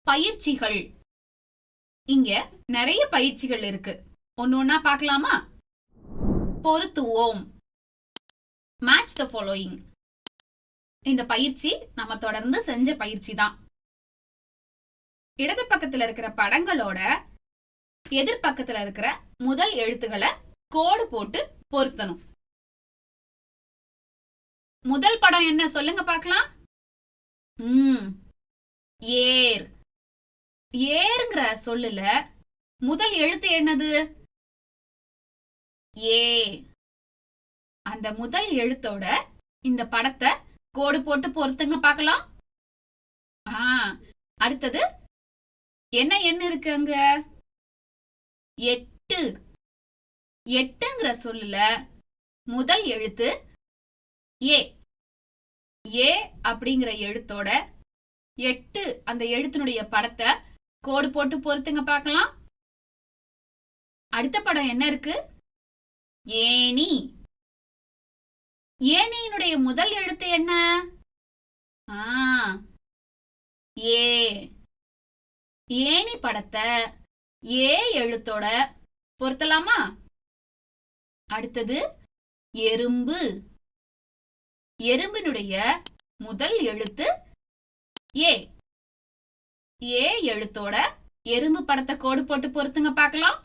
பயிற்சிகள். இங்க நிறைய பயிற்சிகள் இருக்கு. ஒன்னா பார்க்கலாமா? பொருத்துவோம். Match the following. இந்த பயிற்சி நம்ம தொடர்ந்து செஞ்ச பயிற்சி தான். இடது பக்கத்துல இருக்கிற படங்களோட எதிர்பக்கத்துல இருக்கிற முதல் எழுத்துக்களை கோடு போட்டு பொருத்தணும். முதல் படம் என்ன சொல்லுங்க பார்க்கலாம். ஏர். ஏர்ங்கிற சொல்லுல முதல் எழுத்து என்னது? ஏ. அந்த முதல் எழுத்தோட இந்த படத்தை கோடு போட்டு பொறுத்துங்க பார்க்கலாம். அடுத்தது என்ன இருக்கு அங்க? 8. 8ங்கிற சொல்லுல முதல் எழுத்து ஏ. ஏ அப்படிங்கிற எழுத்தோட 8 அந்த எழுத்தினுடைய படத்தை கோடு போட்டு பொறுத்துங்க பார்க்கலாம். அடுத்த படம் என்ன இருக்கு? ஏணி. ஏணியினுடைய முதல் எழுத்து என்ன? ஏ. ஏணி படத்தை ஏ எழுத்தோட பொருத்தலாமா? அடுத்தது எறும்பு. எறும்பினுடைய முதல் எழுத்து ஏ. ஏ எழுத்தோட எறும்பு படத்தை கோடு போட்டு பொருத்துங்க பார்க்கலாம்.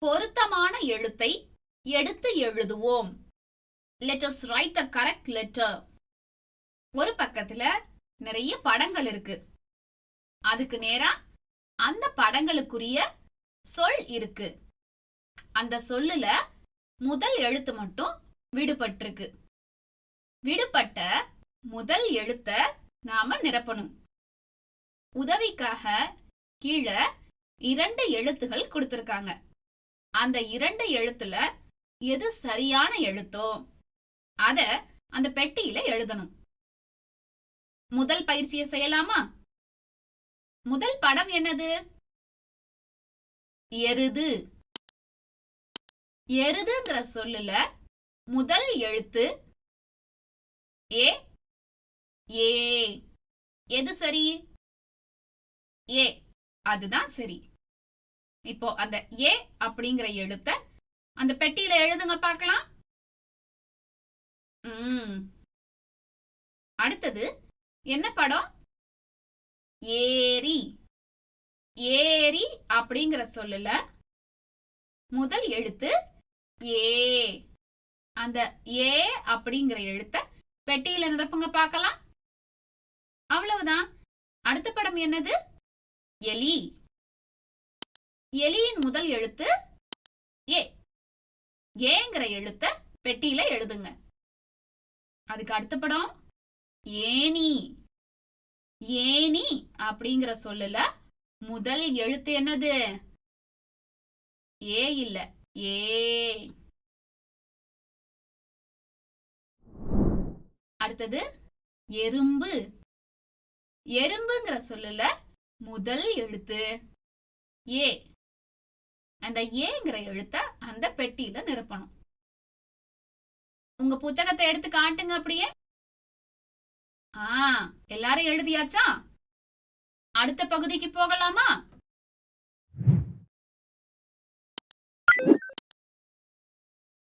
பொருத்தமான எழுத்தை எடுத்து எழுதுவோம். Let us write the correct letter. ஒரு பக்கத்துல நிறைய படங்கள் இருக்கு. அதுக்கு நேரா அந்த படங்களுக்குரிய சொல் இருக்கு. அந்த சொல்லுல முதல் எழுத்து மட்டும் விடுபட்டிருக்கு. விடுபட்ட முதல் எழுத்த நாம நிரப்பணும். உதவிக்காக கீழே 2 எழுத்துகள் கொடுத்திருக்காங்க. அந்த 2 எழுத்துல எது சரியான எழுத்தோ அத அந்த பெட்டியில எழுதணும். முதல் பயிற்சியை செய்யலாமா? முதல் படம் என்னது? எருது. எருதுங்கிற சொல்லுல முதல் எழுத்து ஏ. ஏ. எது சரி? ஏ. அதுதான் சரி. இப்போ அந்த ஏ அப்படிங்கிற எழுத்த அந்த பெட்டியில எழுதுங்க பார்க்கலாம். அடுத்தது என்ன படம்? ஏரி. ஏரி அப்படிங்கிற சொல்லுல முதல் எழுத்து ஏ. அந்த ஏ அப்படிங்கிற எழுத்த பெட்டியில நிரப்புங்க பார்க்கலாம். அவ்வளவுதான். அடுத்த படம் என்னது? எலி. எலியின் முதல் எழுத்து ஏ. ஏங்கிற எழுத்த பெட்டியில எழுதுங்க. அதுக்கு அடுத்த படம் ஏணி. ஏணி அப்படிங்கிற சொல்லுல முதல் எழுத்து என்னது? ஏ இல்ல, ஏ. அடுத்தது எறும்பு. எறும்புங்கிற சொல்லுல முதல் எழுத்து ஏ. அந்த ஏங்கிற எழுத்த அந்த பெட்டியில நிரப்பணும். உங்க புத்தகத்தை எடுத்து காட்டுங்க அப்படியே. எல்லாரும் எழுதியாச்சா? அடுத்த பகுதிக்கு போகலாமா?